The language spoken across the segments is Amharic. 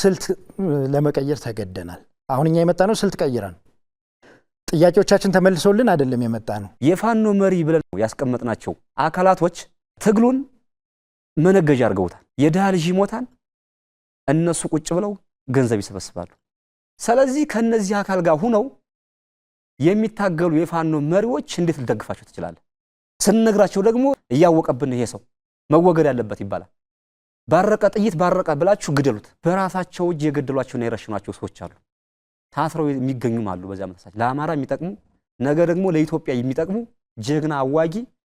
ስልት ለመቀየር ተገደናል አሁን እኛ የመጣነው ስልት ቀይረን ጥያቄዎቻችን ተመልሶልን አይደለም የመጣነው የፋኖ መሪ ብለን ያስቀመጥናቸው አካላቶች ትግሉን መነገጃ አርገውታል የደሃ ልጅ ይሞታል እነሱ ቁጭ ብለው ገንዘብ ይሰበስባሉ ስለዚህ ከነዚህ አካል ጋር ሆነው የሚታገሉ የፋኖ መሪዎች እንዴት ልደግፋቸው ትችላለ ስንነግራቸው ደግሞ ያወቀብን ይሄ ሰው መወገድ ያለበት ይባላል ባረቀ ጥይት ባረቀ ብላችሁ ግደሉት በራሳቸው እጅ የገደሏቸውና የረሽኗቸው ሰዎች አሉ ታስረው የሚገኙም አሉ በዛ መተሳች ለአማራ የሚጠቅሙ ነገ ደግሞ ለኢትዮጵያ የሚጠቅሙ ጀግና አዋጊ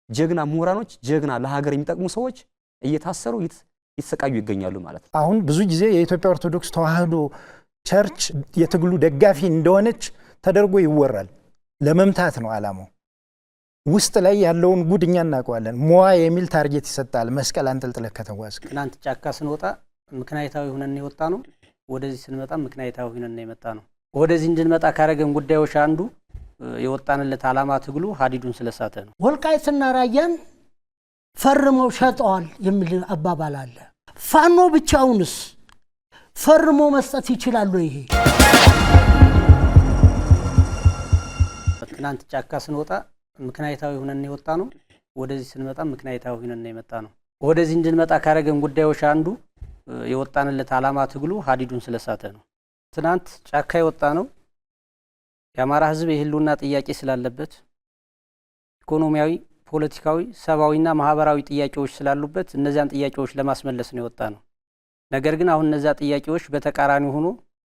ጀግና ምሁራኖች ጀግና ለሀገር የሚጠቅሙ ሰዎች እየታሰሩ ይተሰቃዩ ይገኛሉ ማለት ነው አሁን ብዙ ጊዜ የኢትዮጵያ ኦርቶዶክስ ተዋህዶ ቸርች የትግሉ ደጋፊ እንደሆነች ተደርጎ ይወራል ለመምታት ነው አላማው ውስጥ ላይ ያለውን ጉድኛ እናቀዋለን ሞዋ የሚል ታርጌት ይሰጣል መስቀል አንጠልጥለ ከተዋስክ ትናንት ጫካ ስንወጣ ምክንያታዊ ሆነን የወጣ ነው ወደዚህ ስንመጣ ምክንያታዊ ሆነን የመጣ ነው ወደዚህ እንድንመጣ ካረገን ጉዳዮች አንዱ የወጣንለት አላማ ትግሉ ሀዲዱን ስለሳተ ነው ወልቃይትና ራያን ፈርመው ሸጠዋል የሚል አባባል አለ ፋኖ ብቻውንስ ፈርሞ መስጠት ይችላል ይሄ ትናንት ጫካ ስንወጣ ምክንያታዊ ሆነን የወጣ ነው ወደዚህ ስንመጣ ምክንያታዊ ሆነን የመጣ ነው ወደዚህ እንድንመጣ ካረገን ጉዳዮች አንዱ የወጣንለት አላማ ትግሉ ሀዲዱን ስለሳተ ነው ትናንት ጫካ የወጣ ነው የአማራ ህዝብ የህልውና ጥያቄ ስላለበት ኢኮኖሚያዊ ፖለቲካዊ ሰባዊና ማህበራዊ ጥያቄዎች ስላሉበት እነዚያን ጥያቄዎች ለማስመለስ ነው የወጣ ነው ነገር ግን አሁን እነዛ ጥያቄዎች በተቃራኒ ሆኖ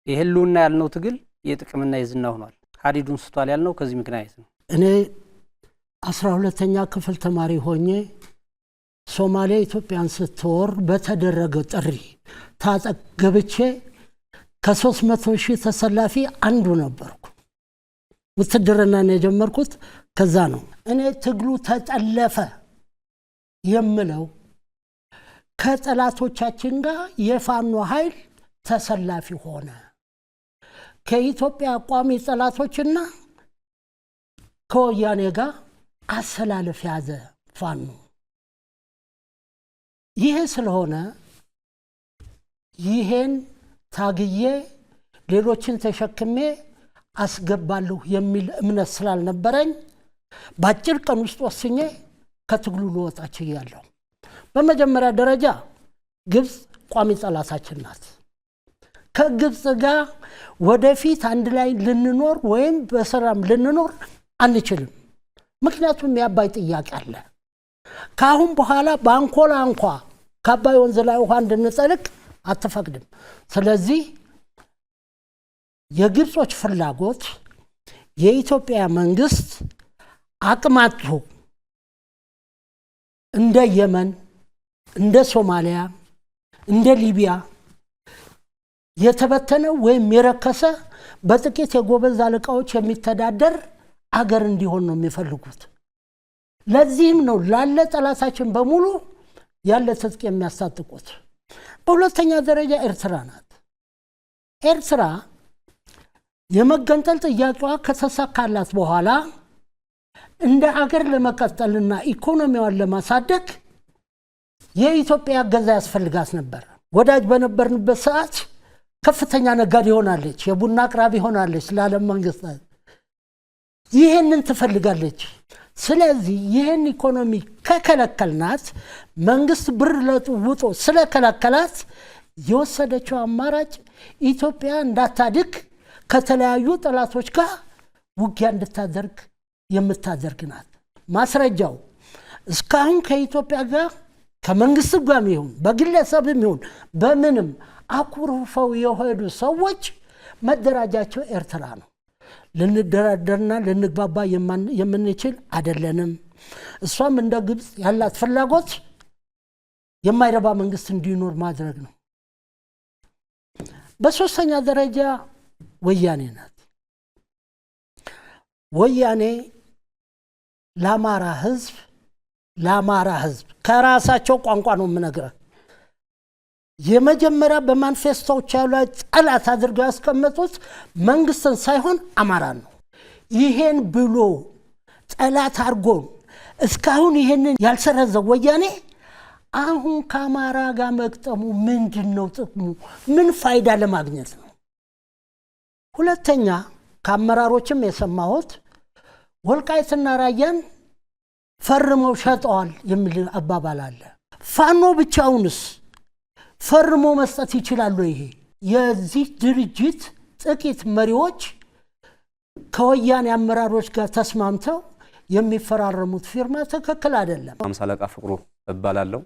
የህልውና ያልነው ትግል የጥቅምና የዝና ሆኗል ሀዲዱን ስቷል ያልነው ከዚህ ምክንያት ነው እኔ 12ኛ ክፍል ተማሪ ሆኜ ሶማሊያ ኢትዮጵያን ስትወር በተደረገ ጥሪ ታጠገብቼ ከ300,000 ተሰላፊ አንዱ ነበርኩ ውትድርና ነው የጀመርኩት ከዛ ነው እኔ ትግሉ ተጠለፈ የምለው ከጠላቶቻችን ጋር የፋኖ ኃይል ተሰላፊ ሆነ ከኢትዮጵያ ቋሚ ጠላቶችና ከወያኔ ጋር አሰላለፍ ያዘ ፋኖ ይሄ ስለሆነ ይሄን ታግዬ ሌሎችን ተሸክሜ አስገባለሁ የሚል እምነት ስላልነበረኝ ባጭር ቀን ውስጥ ወስኜ ከትግሉ ልወጣች ይያለሁ በመጀመሪያ ደረጃ ግብጽ ቋሚ ጠላታችን ናት ከግብጽ ጋር ወደፊት አንድ ላይ ልንኖር ወይም በሰላም ልንኖር አንችልም ምክንያቱም ያባይ ጥያቄ አለ ካሁን በኋላ ባንኮላ እንኳ ከአባይ ወንዝ ላይ ውሃ እንድንጠልቅ አትፈቅድም ስለዚህ የግብጾች ፍላጎት የኢትዮጵያ መንግስት አቅማጡ እንደ የመን እንደ ሶማሊያ እንደ ሊቢያ የተበተነ ወይም የረከሰ በጥቂት የጎበዝ አለቃዎች የሚተዳደር አገር እንዲሆን ነው የሚፈልጉት ለዚህም ነው ላለ ጠላታችን በሙሉ ያለ ትጥቅ የሚያስታጥቁት በሁለተኛ ደረጃ ኤርትራ ናት ኤርትራ የመገንጠል ጥያቄዋ ከተሳካላት በኋላ እንደ አገር ለመቀጠልና ኢኮኖሚዋን ለማሳደግ የኢትዮጵያ ገዛ ያስፈልጋት ነበር ወዳጅ በነበርንበት ሰዓት ከፍተኛ ነጋዴ ሆናለች የቡና አቅራቢ ሆናለች ለዓለም መንግስታት ይሄንን ትፈልጋለች ስለዚህ ይሄን ኢኮኖሚ ከከለከልናት መንግስት ብር ለጥውጦ ስለከለከላት የወሰደችው አማራጭ ኢትዮጵያ እንዳታድግ ከተለያዩ ጠላቶች ጋር ውጊያ እንድታደርግ የምታደርግናት ማስረጃው እስካሁን ከኢትዮጵያ ጋር ከመንግስት ጋር ይሁን በግለሰብም ይሁን በምንም አኩርፈው የሆዱ ሰዎች መደራጃቸው ኤርትራ ነው ልንደራደርና ልንግባባ የምንችል አይደለንም እሷም እንደ ግብጽ ያላት ፍላጎት የማይረባ መንግስት እንዲኖር ማድረግ ነው በሶስተኛ ደረጃ ወያኔ ናት ወያኔ ለአማራ ህዝብ ከራሳቸው ቋንቋ ነው የምነግረው የመጀመሪያ በማንፌስቶዎች ላይ ጠላት አድርገው ያስቀመጡት መንግስትን ሳይሆን አማራን ነው ይሄን ብሎ ጠላት አርጎ እስካሁን ይሄንን ያልሰረዘው ወያኔ አሁን ከአማራ ጋር መግጠሙ ምንድነው ጥቅሙ? ምን ፋይዳ ለማግኘት ነው? ሁለተኛ ከአመራሮችም የሰማሁት ወልቃይትና ራያን ፈርመው ሸጠዋል የሚል አባባል አለ። ፋኖ ብቻውንስ ፈርሞ መስጠት ይችላል? ይሄ የዚህ ድርጅት ጥቂት መሪዎች ከወያኔ አመራሮች ጋር ተስማምተው የሚፈራረሙት ፊርማ ትክክል አይደለም። ሃምሳ አለቃ ፍቅሩ እባላለሁ።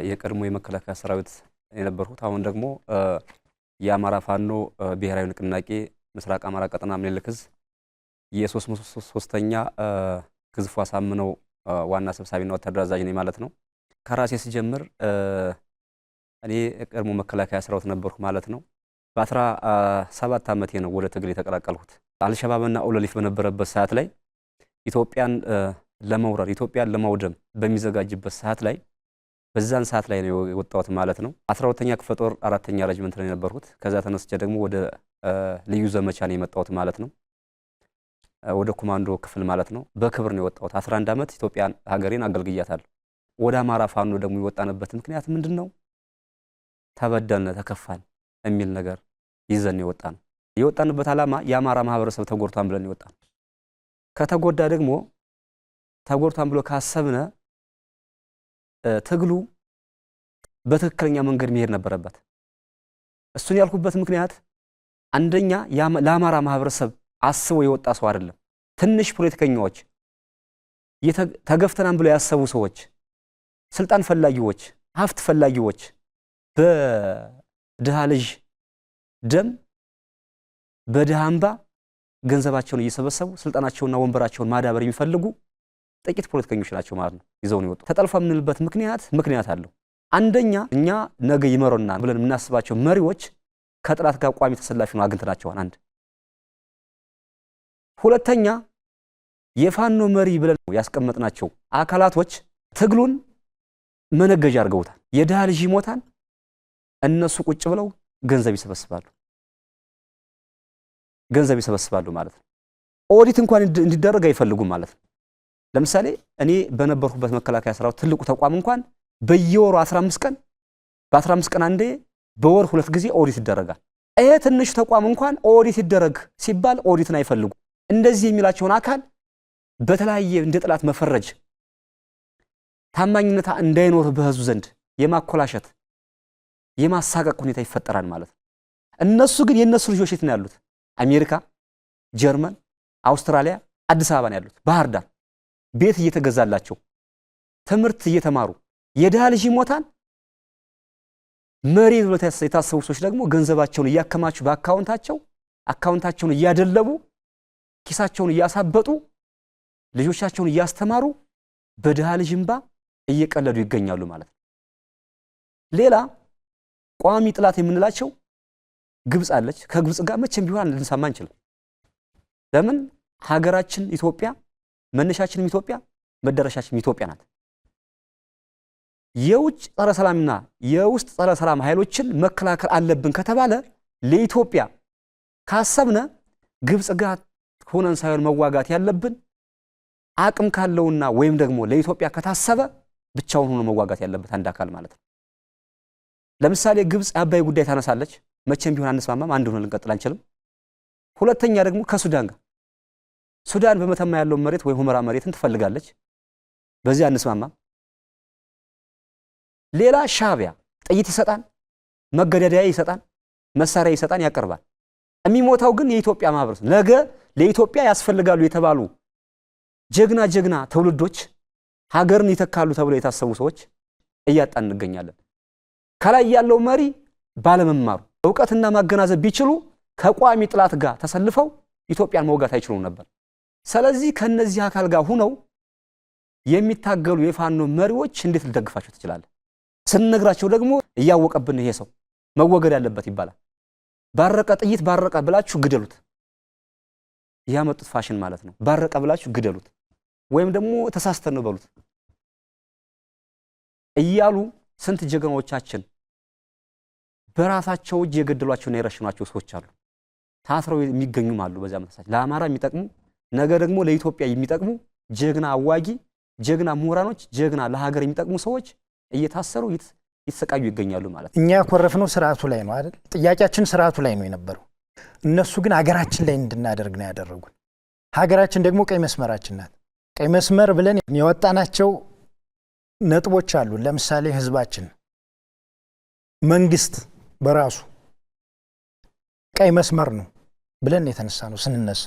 የቀድሞ የመከላከያ ሰራዊት የነበርኩት አሁን ደግሞ የአማራ ፋኖ ብሔራዊ ንቅናቄ ምስራቅ አማራ ቀጠና ምኒልክ ዕዝ የ303ኛ ግዝፉ አሳምነው ዋና ሰብሳቢና ወታደር አዛዥ ነኝ ማለት ነው። ከራሴ ሲጀምር እኔ የቀድሞ መከላከያ ሰራዊት ነበርኩ ማለት ነው። በ17 ዓመቴ ነው ወደ ትግል የተቀላቀልኩት። አልሸባብና ኦለሊፍ በነበረበት ሰዓት ላይ ኢትዮጵያን ለመውረር ኢትዮጵያን ለማውደም በሚዘጋጅበት ሰዓት ላይ በዛን ሰዓት ላይ ነው የወጣሁት ማለት ነው። 12ኛ ክፍለ ጦር 4ኛ ሬጅመንት ላይ ነበርኩት። ከዛ ተነስቼ ደግሞ ወደ ልዩ ዘመቻ ነው የመጣሁት ማለት ነው። ወደ ኮማንዶ ክፍል ማለት ነው። በክብር ነው የወጣሁት። 11 ዓመት ኢትዮጵያን ሀገሬን አገልግያታለሁ። ወደ አማራ ፋኖ ደግሞ የወጣንበት ምክንያት ምንድነው? ተበደልነ ተከፋን የሚል ነገር ይዘን የወጣን። የወጣንበት ዓላማ የአማራ ማህበረሰብ ተጎድቷን ብለን የወጣን። ከተጎዳ ደግሞ ተጎድቷን ብሎ ካሰብነ ትግሉ በትክክለኛ መንገድ መሄድ ነበረበት። እሱን ያልኩበት ምክንያት አንደኛ ለአማራ ማህበረሰብ አስቦ የወጣ ሰው አይደለም። ትንሽ ፖለቲከኞች፣ ተገፍተናን ብለው ያሰቡ ሰዎች፣ ስልጣን ፈላጊዎች፣ ሀብት ፈላጊዎች በድሃ ልጅ ደም በድሃ እንባ ገንዘባቸውን እየሰበሰቡ ስልጣናቸውና ወንበራቸውን ማዳበር የሚፈልጉ ጥቂት ፖለቲከኞች ናቸው ማለት ነው ይዘው ነው የወጡት። ተጠልፏ የምንልበት ምክንያት አለው። አንደኛ እኛ ነገ ይመሩናል ብለን የምናስባቸው መሪዎች ከጥላት ጋር ቋሚ ተሰላፊ ነው አግኝተናቸዋል። አንድ ሁለተኛ የፋኖ መሪ ብለን ያስቀመጥናቸው አካላቶች ትግሉን መነገጃ አድርገውታል። የድሃ ልጅ ይሞታል፣ እነሱ ቁጭ ብለው ገንዘብ ይሰበስባሉ ማለት ነው። ኦዲት እንኳን እንዲደረግ አይፈልጉም ማለት ነው። ለምሳሌ እኔ በነበርኩበት መከላከያ ሰራዊት ትልቁ ተቋም እንኳን በየወሩ 15 ቀን በ15 ቀን አንዴ በወር 2 ጊዜ ኦዲት ይደረጋል። ይሄ ትንሽ ተቋም እንኳን ኦዲት ይደረግ ሲባል ኦዲትን አይፈልጉ። እንደዚህ የሚላቸውን አካል በተለያየ እንደ ጥላት መፈረጅ፣ ታማኝነት እንዳይኖር በህዝቡ ዘንድ የማኮላሸት የማሳቀቅ ሁኔታ ይፈጠራል ማለት ነው። እነሱ ግን የነሱ ልጆች የት ነው ያሉት? አሜሪካ፣ ጀርመን፣ አውስትራሊያ፣ አዲስ አበባ ነው ያሉት። ባህር ዳር ቤት እየተገዛላቸው ትምህርት እየተማሩ የድሃ ልጅ ይሞታል። መሪ ብለው የታሰቡ ሰዎች ደግሞ ገንዘባቸውን እያከማቹ አካውንታቸውን እያደለቡ ኪሳቸውን እያሳበጡ ልጆቻቸውን እያስተማሩ በድሃ ልጅ እንባ እየቀለዱ ይገኛሉ ማለት ነው። ሌላ ቋሚ ጥላት የምንላቸው ግብጽ አለች። ከግብጽ ጋር መቼም ቢሆን ልንሰማ አንችልም። ለምን? ሀገራችን ኢትዮጵያ መነሻችንም ኢትዮጵያ መደረሻችንም ኢትዮጵያ ናት። የውጭ ጸረ ሰላምና የውስጥ ጸረ ሰላም ኃይሎችን መከላከል አለብን ከተባለ ለኢትዮጵያ ካሰብነ ግብጽ ጋር ሆነን ሳይሆን መዋጋት ያለብን አቅም ካለውና ወይም ደግሞ ለኢትዮጵያ ከታሰበ ብቻውን ሆኖ መዋጋት ያለበት አንድ አካል ማለት ነው። ለምሳሌ ግብጽ አባይ ጉዳይ ታነሳለች። መቼም ቢሆን አንስማማም፣ አንድ ሆነን ልንቀጥል አንችልም። ሁለተኛ ደግሞ ከሱዳን ጋር ሱዳን በመተማ ያለው መሬት ወይ ሁመራ መሬትን ትፈልጋለች። በዚህ አንስማማም። ሌላ ሻዕቢያ ጥይት ይሰጣን፣ መገዳደያ ይሰጣን፣ መሳሪያ ይሰጣን፣ ያቀርባል። የሚሞታው ግን የኢትዮጵያ ማህበረሰብ ነገ ለኢትዮጵያ ያስፈልጋሉ የተባሉ ጀግና ትውልዶች ሀገርን ይተካሉ ተብለው የታሰቡ ሰዎች እያጣን እንገኛለን። ከላይ ያለው መሪ ባለመማሩ ዕውቀትና ማገናዘብ ቢችሉ ከቋሚ ጥላት ጋር ተሰልፈው ኢትዮጵያን መውጋት አይችሉም ነበር። ስለዚህ ከነዚህ አካል ጋር ሆነው የሚታገሉ የፋኖ መሪዎች እንዴት ልደግፋቸው ትችላለህ? ስንነግራቸው ደግሞ እያወቀብን ይሄ ሰው መወገድ ያለበት ይባላል። ባረቀ ጥይት ባረቀ ብላችሁ ግደሉት። ያመጡት ፋሽን ማለት ነው። ባረቀ ብላችሁ ግደሉት ወይም ደግሞ ተሳስተን ነው በሉት እያሉ ስንት ጀግናዎቻችን በራሳቸው እጅ የገደሏቸውና የረሽኗቸው ሰዎች አሉ። ታስረው የሚገኙም አሉ። በዛ መተሳች ለአማራ የሚጠቅሙ ነገ ደግሞ ለኢትዮጵያ የሚጠቅሙ ጀግና አዋጊ፣ ጀግና ምሁራኖች፣ ጀግና ለሀገር የሚጠቅሙ ሰዎች እየታሰሩ ይተሰቃዩ ይገኛሉ ማለት ነው። እኛ ያኮረፍነው ስርዓቱ ላይ ነው አይደል? ጥያቄያችን ስርዓቱ ላይ ነው የነበረው። እነሱ ግን ሀገራችን ላይ እንድናደርግ ነው ያደረጉን። ሀገራችን ደግሞ ቀይ መስመራችን ናት። ቀይ መስመር ብለን ያወጣናቸው ነጥቦች አሉ። ለምሳሌ ህዝባችን፣ መንግስት በራሱ ቀይ መስመር ነው ብለን የተነሳ ነው ስንነሳ።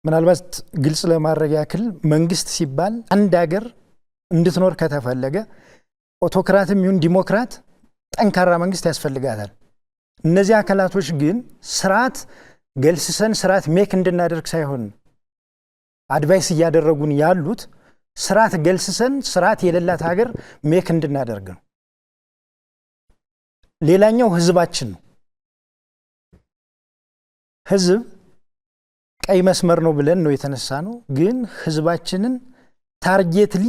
ምናልባት ግልጽ ለማድረግ ያክል መንግስት ሲባል አንድ ሀገር እንድትኖር ከተፈለገ ኦቶክራትም ይሁን ዲሞክራት ጠንካራ መንግስት ያስፈልጋታል። እነዚህ አካላቶች ግን ስርዓት ገልስሰን ስርዓት ሜክ እንድናደርግ ሳይሆን አድቫይስ እያደረጉን ያሉት ስርዓት ገልስሰን ስርዓት የሌላት ሀገር ሜክ እንድናደርግ ነው። ሌላኛው ህዝባችን ነው። ህዝብ ቀይ መስመር ነው ብለን ነው የተነሳ ነው። ግን ህዝባችንን ታርጌትሊ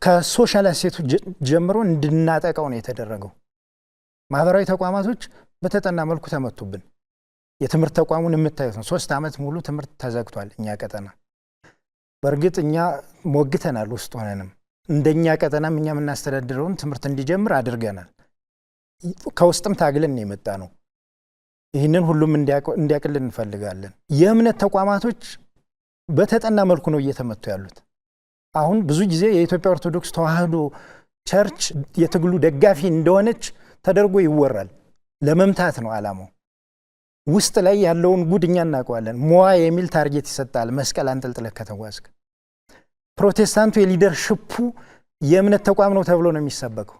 ከሶሻል አሴቱ ጀምሮ እንድናጠቃው ነው የተደረገው። ማህበራዊ ተቋማቶች በተጠና መልኩ ተመቱብን። የትምህርት ተቋሙን የምታዩት ነው። 3 ዓመት ሙሉ ትምህርት ተዘግቷል እኛ ቀጠና። በእርግጥ እኛ ሞግተናል፣ ውስጥ ሆነንም እንደኛ ቀጠናም እኛ የምናስተዳድረውን ትምህርት እንዲጀምር አድርገናል። ከውስጥም ታግለን ነው የመጣ ነው። ይህንን ሁሉም እንዲያቅልን እንፈልጋለን። የእምነት ተቋማቶች በተጠና መልኩ ነው እየተመቱ ያሉት። አሁን ብዙ ጊዜ የኢትዮጵያ ኦርቶዶክስ ተዋህዶ ቸርች የትግሉ ደጋፊ እንደሆነች ተደርጎ ይወራል። ለመምታት ነው ዓላማው። ውስጥ ላይ ያለውን ጉድ እኛ እናውቀዋለን። ሞዋ የሚል ታርጌት ይሰጣል። መስቀል አንጠልጥለህ ከተጓዝክ ፕሮቴስታንቱ የሊደርሽፑ የእምነት ተቋም ነው ተብሎ ነው የሚሰበከው።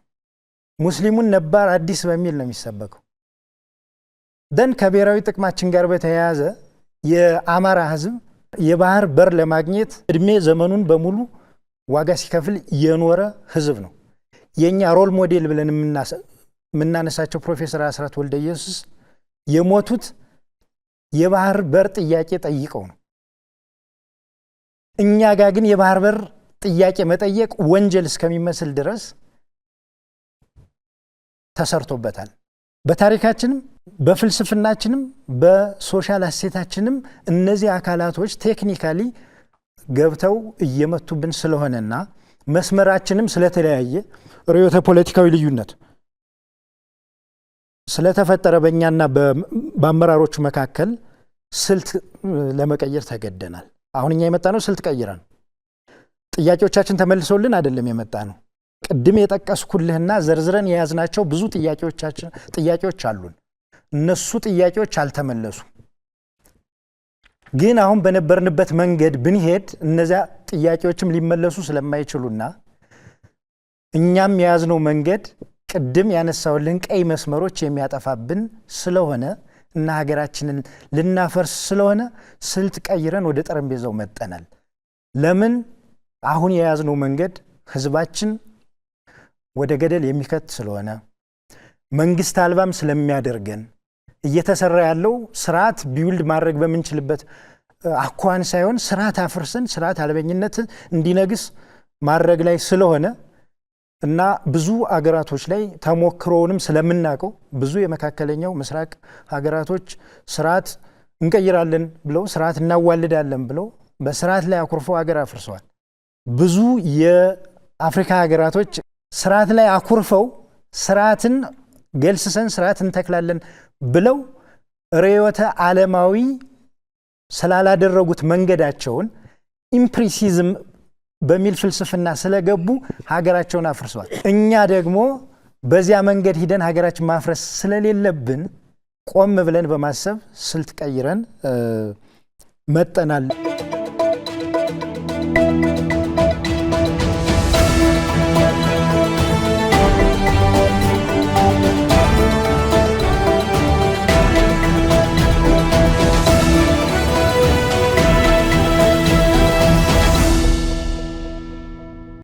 ሙስሊሙን ነባር አዲስ በሚል ነው የሚሰበከው። ደን ከብሔራዊ ጥቅማችን ጋር በተያያዘ የአማራ ህዝብ የባህር በር ለማግኘት እድሜ ዘመኑን በሙሉ ዋጋ ሲከፍል የኖረ ህዝብ ነው። የኛ ሮል ሞዴል ብለን የምናነሳቸው ፕሮፌሰር አስራት ወልደየሱስ የሞቱት የባህር በር ጥያቄ ጠይቀው ነው። እኛ ጋር ግን የባህር በር ጥያቄ መጠየቅ ወንጀል እስከሚመስል ድረስ ተሰርቶበታል። በታሪካችንም በፍልስፍናችንም በሶሻል አሴታችንም እነዚህ አካላቶች ቴክኒካሊ ገብተው እየመቱብን ስለሆነና መስመራችንም ስለተለያየ ርዕዮተ ፖለቲካዊ ልዩነት ስለተፈጠረ በእኛና በአመራሮቹ መካከል ስልት ለመቀየር ተገደናል። አሁን እኛ የመጣ ነው ስልት ቀይረን ጥያቄዎቻችን ተመልሰውልን አይደለም የመጣ ነው። ቅድም የጠቀስኩልህና ዘርዝረን የያዝናቸው ብዙ ጥያቄዎች አሉን። እነሱ ጥያቄዎች አልተመለሱም። ግን አሁን በነበርንበት መንገድ ብንሄድ እነዚያ ጥያቄዎችም ሊመለሱ ስለማይችሉና እኛም የያዝነው መንገድ ቅድም ያነሳውልን ቀይ መስመሮች የሚያጠፋብን ስለሆነ እና ሀገራችንን ልናፈርስ ስለሆነ ስልት ቀይረን ወደ ጠረጴዛው መጠናል። ለምን? አሁን የያዝነው መንገድ ህዝባችን ወደ ገደል የሚከት ስለሆነ መንግስት አልባም ስለሚያደርገን እየተሰራ ያለው ስርዓት ቢውልድ ማድረግ በምንችልበት አኳን ሳይሆን ስርዓት አፍርሰን ስርዓት አልበኝነት እንዲነግስ ማድረግ ላይ ስለሆነ እና ብዙ አገራቶች ላይ ተሞክሮውንም ስለምናውቀው ብዙ የመካከለኛው ምስራቅ ሀገራቶች ስርዓት እንቀይራለን ብለው ስርዓት እናዋልዳለን ብለው በስርዓት ላይ አኩርፈው ሀገር አፍርሰዋል። ብዙ የአፍሪካ ሀገራቶች ስርዓት ላይ አኩርፈው ስርዓትን ገልስሰን ስርዓት እንተክላለን ብለው ርዕዮተ ዓለማዊ ስላላደረጉት መንገዳቸውን ኢምፕሪሲዝም በሚል ፍልስፍና ስለገቡ ሀገራቸውን አፍርሰዋል። እኛ ደግሞ በዚያ መንገድ ሂደን ሀገራችን ማፍረስ ስለሌለብን ቆም ብለን በማሰብ ስልት ቀይረን መጠናል።